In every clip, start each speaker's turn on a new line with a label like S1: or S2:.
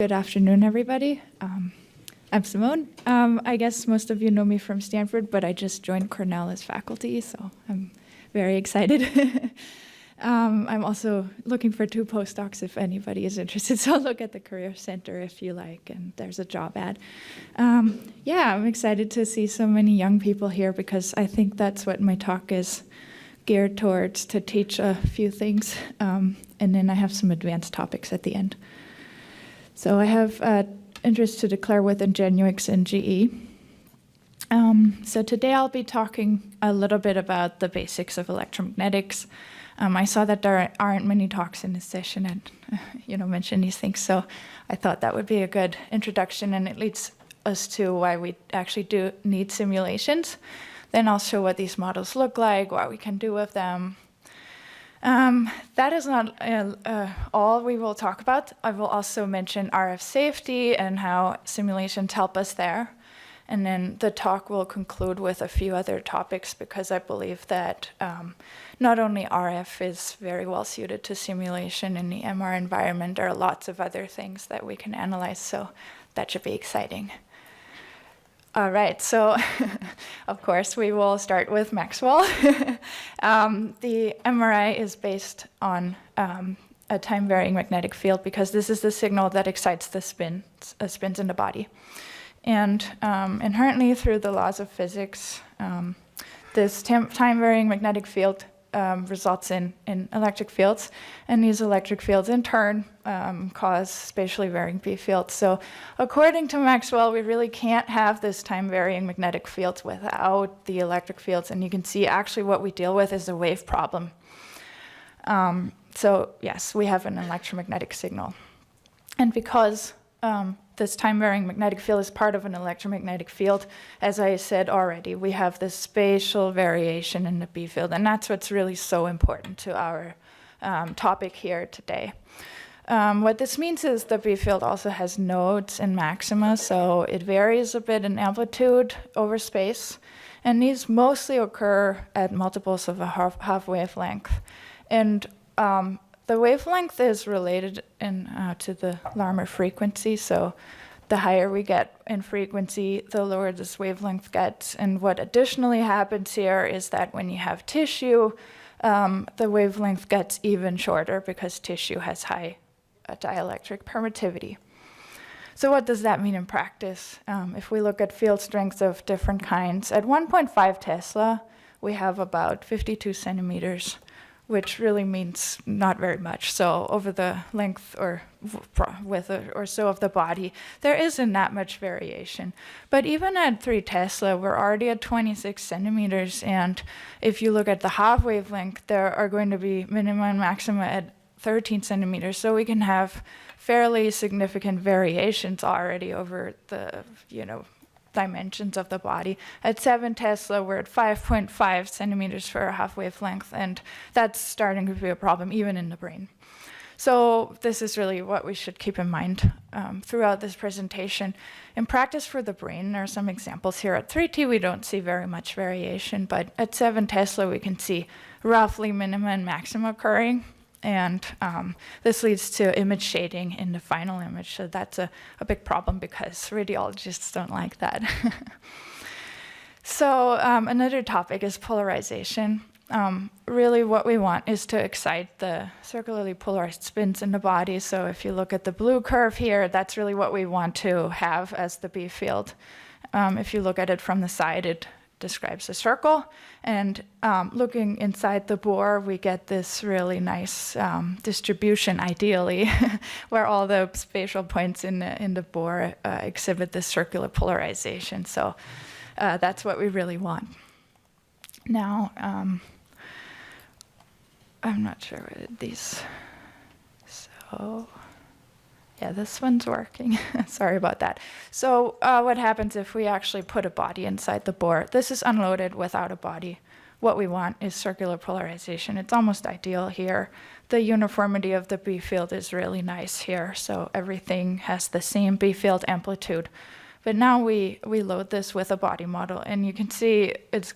S1: Good afternoon, everybody. I'm Simone. I guess most of you know me from Stanford, but I just joined Cornell as faculty, so I'm very excited. I'm also looking for 2 postdocs if anybody is interested, so look at the Career Center if you like, and there's a job ad. Yeah, I'm excited to see so many young people here because I think that's what my talk is geared towards, to teach a few things, and then I have some advanced topics at the end. So I have interest to declare with Ingenuix and GE. So today I'll be talking a little bit about the basics of electromagnetics. I saw that there aren't many talks in this session and mention these things, so I thought that would be a good introduction, and it leads us to why we actually do need simulations. Then I'll show what these models look like, what we can do with them. That is not all we will talk about. I will also mention RF safety and how simulations help us there. And then the talk will conclude with a few other topics because I believe that not only RF is very well suited to simulation in the MR environment, there are lots of other things that we can analyze, so that should be exciting. All right, so of course we will start with Maxwell. The MRI is based on a time-varying magnetic field because this is the signal that excites the spins in the body. And inherently through the laws of physics, this time-varying magnetic field results in electric fields, and these electric fields in turn cause spatially varying B fields. So according to Maxwell, we really can't have this time-varying magnetic fields without the electric fields, and you can see actually what we deal with is a wave problem. So yes, we have an electromagnetic signal. And because this time-varying magnetic field is part of an electromagnetic field, as I said already, we have this spatial variation in the B field, and that's what's really so important to our topic here today. What this means is the B field also has nodes and maxima, so it varies a bit in amplitude over space, and these mostly occur at multiples of a half wavelength. And the wavelength is related to the Larmor frequency, so the higher we get in frequency, the lower this wavelength gets. And what additionally happens here is that when you have tissue, the wavelength gets even shorter because tissue has high dielectric permittivity. So what does that mean in practice? If we look at field strengths of different kinds, at 1.5 Tesla, we have about 52 centimeters, which really means not very much. So over the length or width or so of the body, there isn't that much variation. But even at 3 Tesla, we're already at 26 centimeters. And if you look at the half wavelength, there are going to be minima and maxima at 13 centimeters. So we can have fairly significant variations already over the, dimensions of the body. At 7 Tesla, we're at 5.5 centimeters for a half wavelength, and that's starting to be a problem even in the brain. So this is really what we should keep in mind throughout this presentation. In practice for the brain, there are some examples here. At 3T, we don't see very much variation, but at 7 Tesla, we can see roughly minima and maxima occurring. And this leads to image shading in the final image. So that's a big problem because radiologists don't like that. So another topic is polarization. Really what we want is to excite the circularly polarized spins in the body. So if you look at the blue curve here, that's really what we want to have as the B field. If you look at it from the side, it describes a circle, and looking inside the bore, we get this really nice distribution, ideally, where all the spatial points in the bore exhibit this circular polarization. So that's what we really want. Now, I'm not sure what these. So. Yeah, this one's working. Sorry about that. So what happens if we actually put a body inside the bore? This is unloaded without a body. What we want is circular polarization. It's almost ideal here. The uniformity of the B field is really nice here, so everything has the same B field amplitude. But now we load this with a body model, and you can see it's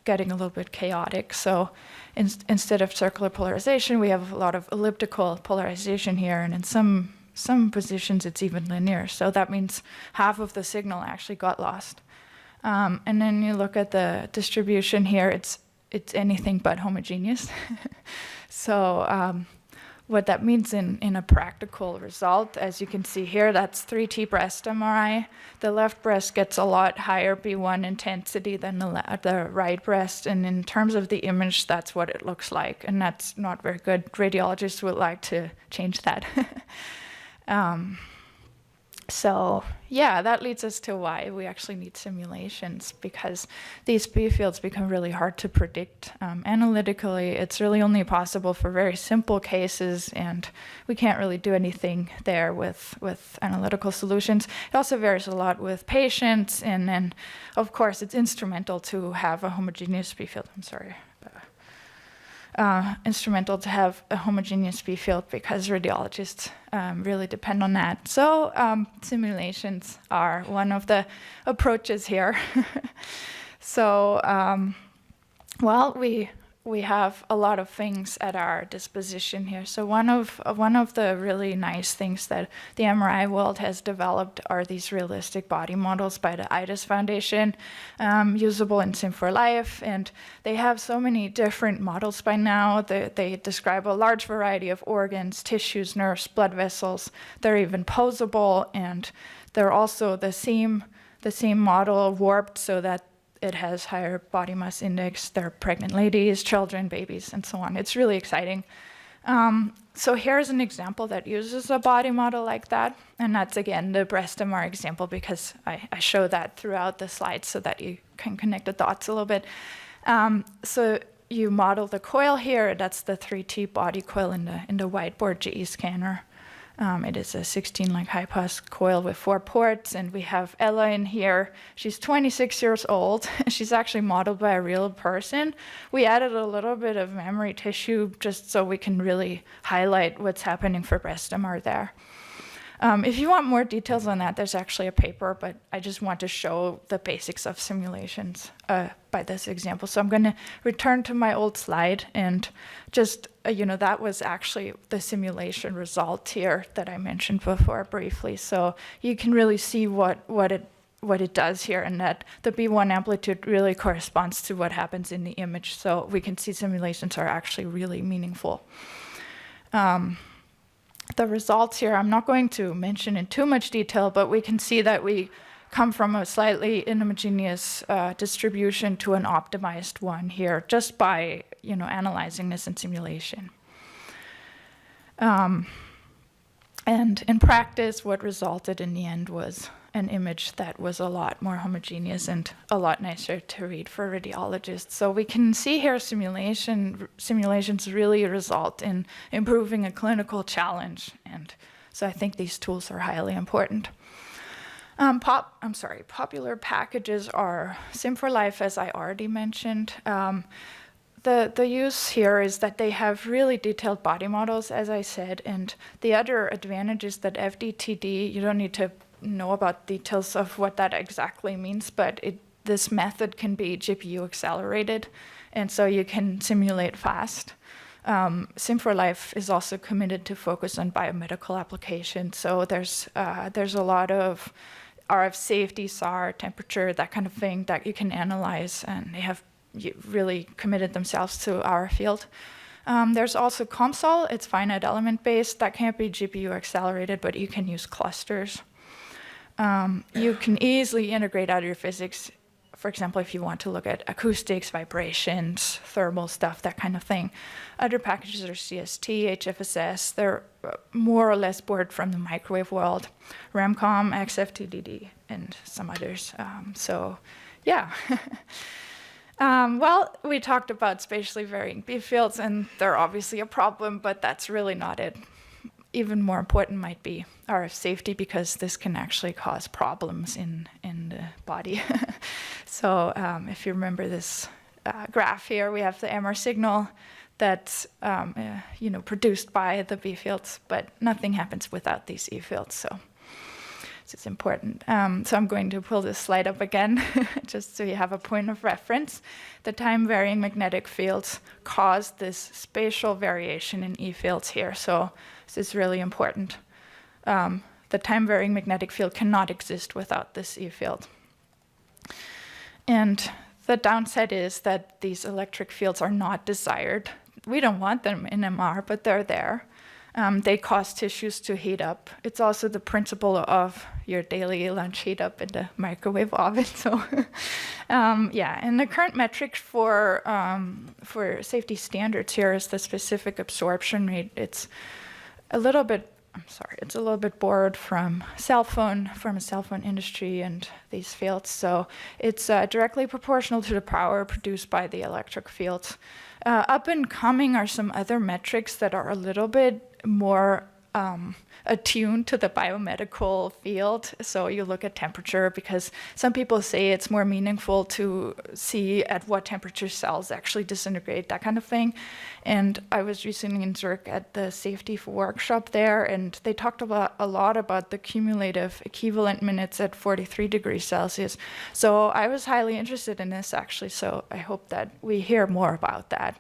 S1: getting a little bit chaotic. So instead of circular polarization, we have a lot of elliptical polarization here, and in some some positions it's even linear. So that means half of the signal actually got lost. And then you look at the distribution here, it's anything but homogeneous. So what that means in a practical result, as you can see here, that's 3T breast MRI. The left breast gets a lot higher B1 intensity than the right breast. And in terms of the image, that's what it looks like. And that's not very good. Radiologists would like to change that. So yeah, that leads us to why we actually need simulations, because these B fields become really hard to predict. Analytically, it's really only possible for very simple cases, and we can't really do anything there with analytical solutions. It also varies a lot with patients, and then, of course, it's instrumental to have a homogeneous B field. I'm sorry. Instrumental to have a homogeneous B field because radiologists really depend on that. So simulations are one of the approaches here. So, well, we have a lot of things at our disposition here. So one of the really nice things that the MRI world has developed are these realistic body models by the IDES Foundation, usable in Sim4Life, and they have so many different models by now. They describe a large variety of organs, tissues, nerves, blood vessels. They're even posable, and they're also the same model warped so that it has higher body mass index. They're pregnant ladies, children, babies, and so on. It's really exciting. So here's an example that uses a body model like that. And that's, again, the breast MR example, because I show that throughout the slides so that you can connect the dots a little bit. So you model the coil here. That's the 3T body coil in the whiteboard GE scanner. It is a 16 like high pass coil with 4 ports, and we have Ella in here. She's 26 years old. She's actually modeled by a real person. We added a little bit of memory tissue just so we can really highlight what's happening for breast MR there. If you want more details on that, there's actually a paper, but I just want to show the basics of simulations by this example. So I'm going to return to my old slide, and just, that was actually the simulation result here that I mentioned before briefly. So you can really see what it does here, and that the B1 amplitude really corresponds to what happens in the image. So we can see simulations are actually really meaningful. The results here, I'm not going to mention in too much detail, but we can see that we come from a slightly inhomogeneous distribution to an optimized one here, just by analyzing this in simulation. And in practice, what resulted in the end was an image that was a lot more homogeneous and a lot nicer to read for radiologists. So we can see here simulations really result in improving a clinical challenge. And so I think these tools are highly important. Popular packages are Sim4Life, as I already mentioned. The use here is that they have really detailed body models, as I said, and the other advantage is that FDTD, you don't need to know about details of what that exactly means, but this method can be GPU accelerated, and so you can simulate fast. Sim4Life is also committed to focus on biomedical applications, so there's a lot of RF safety, SAR, temperature, that kind of thing that you can analyze, and they have really committed themselves to our field. There's also COMSOL. It's finite element based. That can't be GPU accelerated, but you can use clusters. You can easily integrate out of your physics, for example, if you want to look at acoustics, vibrations, thermal stuff, that kind of thing. Other packages are CST, HFSS. They're more or less borrowed from the microwave world, RAMCOM, XFTDD, and some others. So, yeah. Well, we talked about spatially varying B fields, and they're obviously a problem, but that's really not it. Even more important might be RF safety, because this can actually cause problems in the body. So if you remember this graph here, we have the MR signal that's produced by the B fields, but nothing happens without these E fields. So it's important. So I'm going to pull this slide up again, just so you have a point of reference. The time-varying magnetic fields cause this spatial variation in E fields here. So this is really important. the time-varying magnetic field cannot exist without this E field. And the downside is that these electric fields are not desired. We don't want them in MR, but they're there. They cause tissues to heat up. It's also the principle of your daily lunch heat up in the microwave oven. So, yeah. And the current metric for safety standards here is the specific absorption rate. It's a little bit. It's a little bit borrowed from a cell phone industry and these fields. So it's directly proportional to the power produced by the electric fields. Up and coming are some other metrics that are a little bit more attuned to the biomedical field. So you look at temperature, because some people say it's more meaningful to see at what temperature cells actually disintegrate, that kind of thing. And I was recently in Zurich at the safety workshop there, and they talked a lot about the cumulative equivalent minutes at 43 degrees Celsius. So I was highly interested in this, actually, so I hope that we hear more about that.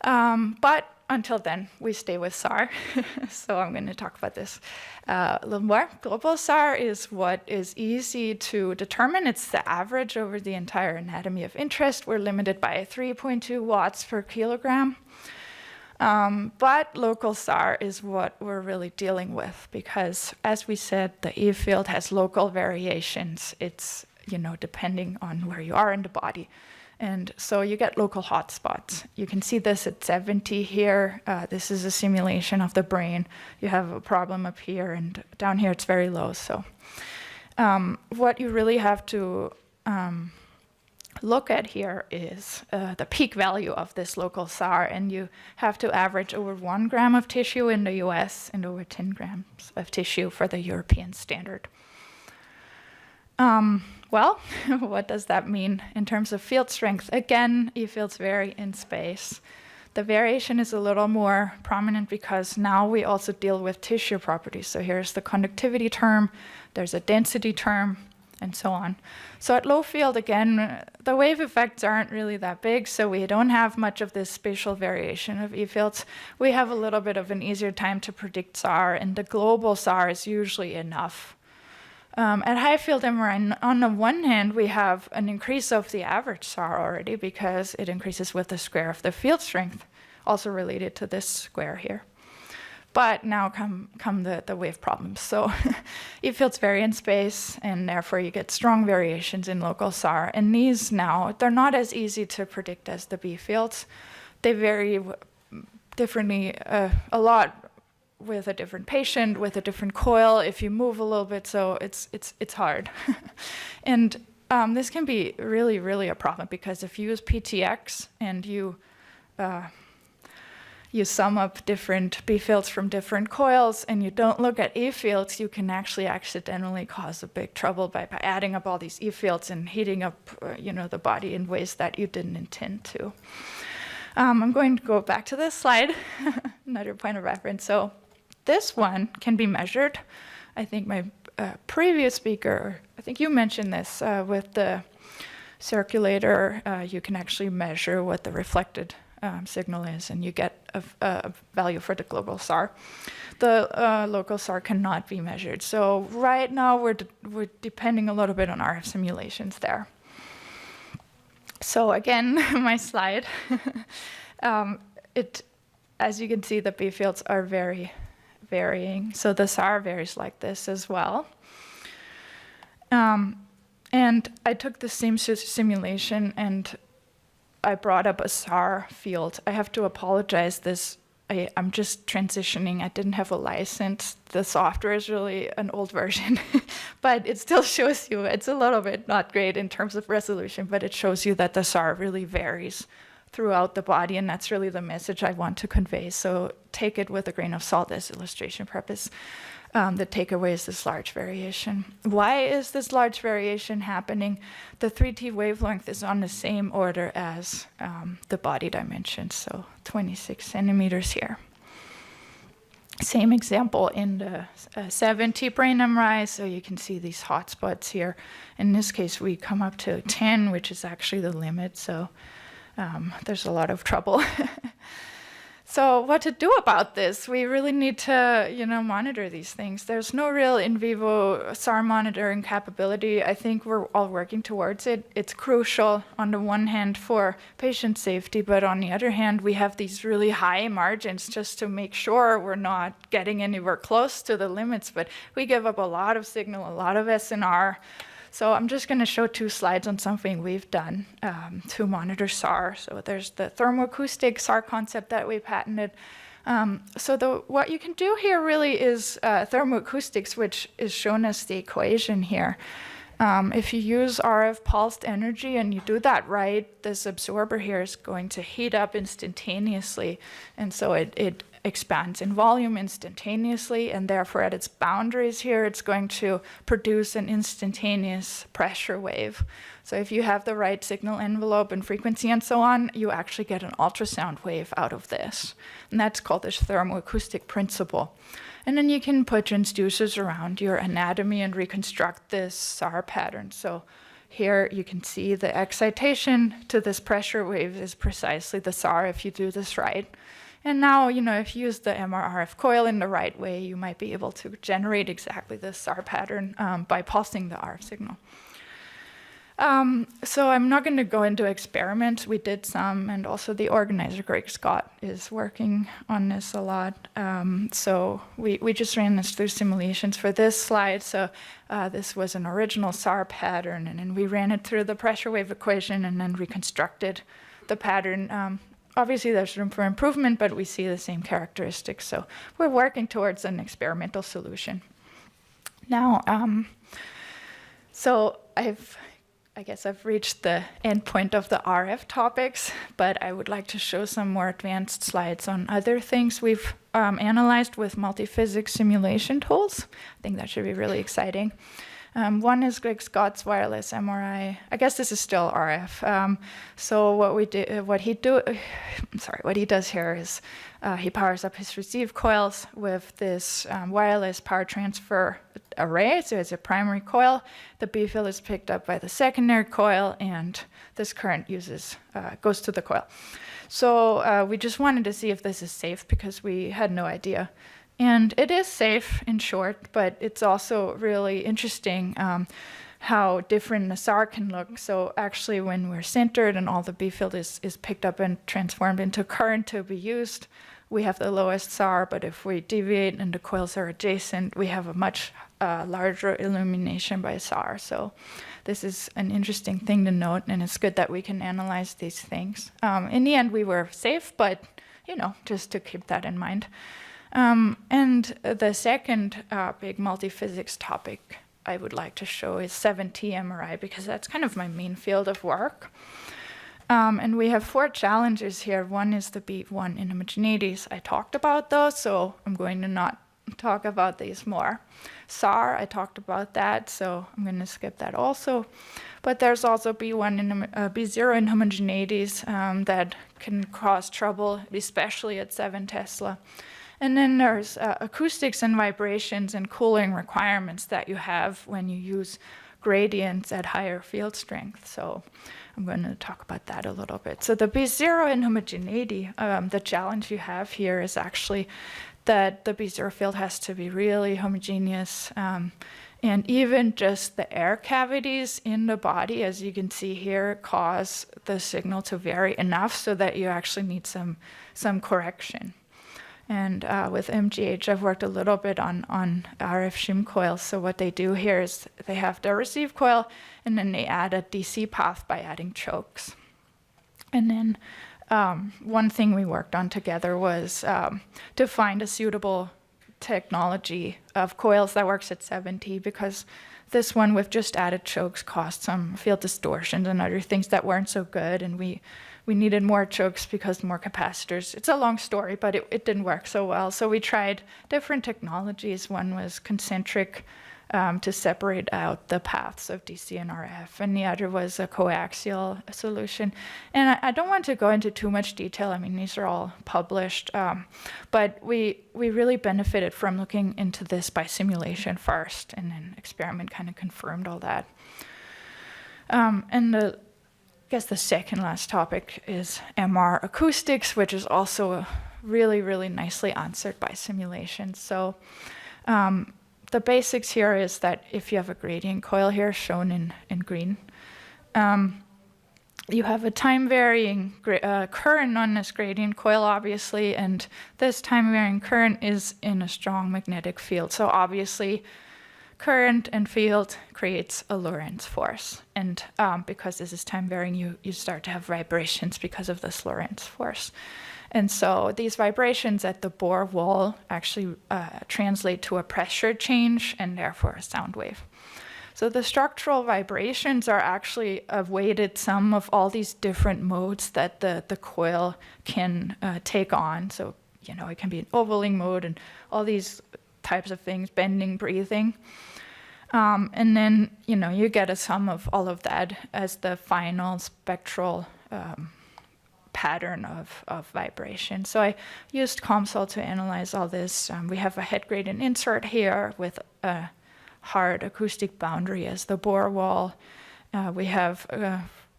S1: But until then, we stay with SAR. So I'm going to talk about this a little more. Global SAR is what is easy to determine. It's the average over the entire anatomy of interest. We're limited by 3.2 watts per kilogram. But local SAR is what we're really dealing with, because, as we said, the E field has local variations. It's, depending on where you are in the body. And so you get local hotspots. You can see this at 70 here. This is a simulation of the brain. You have a problem up here, and down here it's very low. So what you really have to look at here is the peak value of this local SAR, and you have to average over 1 gram of tissue in the US and over 10 grams of tissue for the European standard. Well, what does that mean in terms of field strength? Again, E fields vary in space. The variation is a little more prominent because now we also deal with tissue properties. So here's the conductivity term, there's a density term, and so on. So at low field, again, the wave effects aren't really that big, so we don't have much of this spatial variation of E fields. We have a little bit of an easier time to predict SAR, and the global SAR is usually enough. At high field MRI, on the one hand, we have an increase of the average SAR already because it increases with the square of the field strength, also related to this square here. But now come the wave problems. So E fields vary in space, and therefore you get strong variations in local SAR. And these now, they're not as easy to predict as the B fields. They vary differently a lot with a different patient, with a different coil, if you move a little bit, so it's hard. And this can be really, really a problem, because if you use PTX and you sum up different B fields from different coils and you don't look at E fields, you can actually accidentally cause a big trouble by adding up all these E fields and heating up the body in ways that you didn't intend to. I'm going to go back to this slide, another point of reference. So this one can be measured. I think my previous speaker, I think you mentioned this, with the circulator, you can actually measure what the reflected signal is, and you get a value for the global SAR. The local SAR cannot be measured. So right now we're depending a little bit on RF simulations there. So again, my slide. As you can see, the B fields are very varying. So the SAR varies like this as well. And I took the same simulation and I brought up a SAR field. I have to apologize. I'm just transitioning. I didn't have a license. The software is really an old version, but it still shows you. It's a little bit not great in terms of resolution, but it shows you that the SAR really varies throughout the body, and that's really the message I want to convey. So take it with a grain of salt as illustration purpose. The takeaway is this large variation. Why is this large variation happening? The 3T wavelength is on the same order as the body dimensions, so 26 centimeters here. Same example in the 7T brain MRI, so you can see these hotspots here. In this case, we come up to 10, which is actually the limit, so there's a lot of trouble. So what to do about this? We really need to, monitor these things. There's no real in vivo SAR monitoring capability. I think we're all working towards it. It's crucial on the one hand for patient safety, but on the other hand, we have these really high margins just to make sure we're not getting anywhere close to the limits, but we give up a lot of signal, a lot of SNR. So I'm just going to show 2 slides on something we've done to monitor SAR. So there's the thermoacoustic SAR concept that we patented. What you can do here really is thermoacoustics, which is shown as the equation here. If you use RF pulsed energy and you do that right, this absorber here is going to heat up instantaneously. And so it expands in volume instantaneously, and therefore at its boundaries here, it's going to produce an instantaneous pressure wave. So if you have the right signal envelope and frequency and so on, you actually get an ultrasound wave out of this. And that's called this thermoacoustic principle. And then you can put transducers around your anatomy and reconstruct this SAR pattern. So here you can see the excitation to this pressure wave is precisely the SAR if you do this right. And now, if you use the MR-RF coil in the right way, you might be able to generate exactly the SAR pattern by pulsing the RF signal. So I'm not going to go into experiments. We did some, and also the organizer, Greg Scott, is working on this a lot. So we just ran this through simulations for this slide. So this was an original SAR pattern, and then we ran it through the pressure wave equation and then reconstructed the pattern. Obviously, there's room for improvement, but we see the same characteristics. So we're working towards an experimental solution. Now, so I guess I've reached the end point of the RF topics, but I would like to show some more advanced slides on other things we've analyzed with multi-physics simulation tools. I think that should be really exciting. One is Greg Scott's wireless MRI. I guess this is still RF. So what he does here is he powers up his receive coils with this wireless power transfer array. So it's a primary coil. The B field is picked up by the secondary coil, and this current goes to the coil. So we just wanted to see if this is safe because we had no idea. And it is safe, in short, but it's also really interesting how different the SAR can look. So actually, when we're centered and all the B field is picked up and transformed into current to be used, we have the lowest SAR, but if we deviate and the coils are adjacent, we have a much larger illumination by SAR. So this is an interesting thing to note, and it's good that we can analyze these things. In the end, we were safe, but, just to keep that in mind. And the second big multi-physics topic I would like to show is 7T MRI, because that's kind of my main field of work. And we have 4 challenges here. One is the B1 inhomogeneities. I talked about those, so I'm going to not talk about these more. SAR, I talked about that, so I'm going to skip that also. But there's also B0 inhomogeneities that can cause trouble, especially at 7 Tesla. And then there's acoustics and vibrations and cooling requirements that you have when you use gradients at higher field strength. So I'm going to talk about that a little bit. So the B0 inhomogeneity, the challenge you have here is actually that the B0 field has to be really homogeneous. And even just the air cavities in the body, as you can see here, cause the signal to vary enough so that you actually need some correction. And with MGH, I've worked a little bit on RF shim coils. So what they do here is they have their receive coil, and then they add a DC path by adding chokes. And then one thing we worked on together was to find a suitable technology of coils that works at 7T, because this one with just added chokes caused some field distortions and other things that weren't so good, and we needed more chokes because more capacitors. It's a long story, but it didn't work so well. So we tried different technologies. One was concentric to separate out the paths of DC and RF, and the other was a coaxial solution. And I don't want to go into too much detail. I mean, these are all published, but we really benefited from looking into this by simulation first, and then experiment kind of confirmed all that. And I guess the second last topic is MR acoustics, which is also really, really nicely answered by simulations. So the basics here is that if you have a gradient coil here shown in green, you have a time-varying current on this gradient coil, obviously, and this time-varying current is in a strong magnetic field. So obviously, current and field creates a Lorentz force. And because this is time-varying, you start to have vibrations because of this Lorentz force. And so these vibrations at the Bohr wall actually translate to a pressure change and therefore a sound wave. So the structural vibrations are actually a weighted sum of all these different modes that the coil can take on. So, it can be an ovaling mode and all these types of things, bending, breathing. And then, you get a sum of all of that as the final spectral pattern of vibration. So I used COMSOL to analyze all this. We have a head gradient insert here with a hard acoustic boundary as the Bohr wall. We have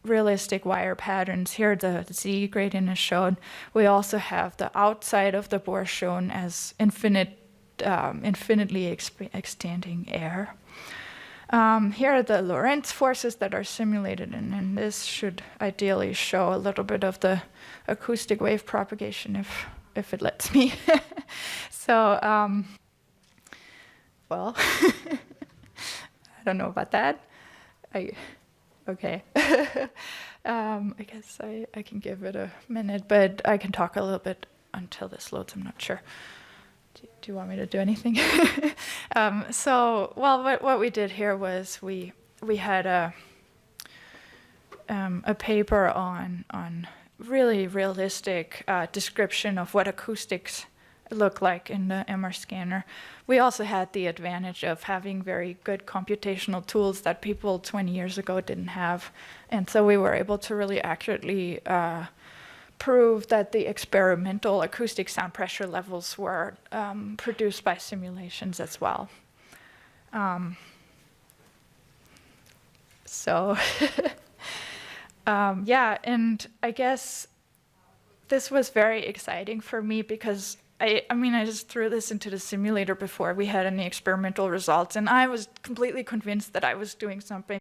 S1: realistic wire patterns. Here the Z gradient is shown. We also have the outside of the Bohr shown as infinitely extending air. Here are the Lorentz forces that are simulated, and this should ideally show a little bit of the acoustic wave propagation if it lets me. So, well, I don't know about that. Okay. I guess I can give it a minute, but I can talk a little bit until this loads. I'm not sure. Do you want me to do anything? What we did here was we had a paper on really realistic description of what acoustics look like in the MR scanner. We also had the advantage of having very good computational tools that people 20 years ago didn't have. And so we were able to really accurately prove that the experimental acoustic sound pressure levels were produced by simulations as well. And I guess this was very exciting for me because I just threw this into the simulator before we had any experimental results, and I was completely convinced that I was doing something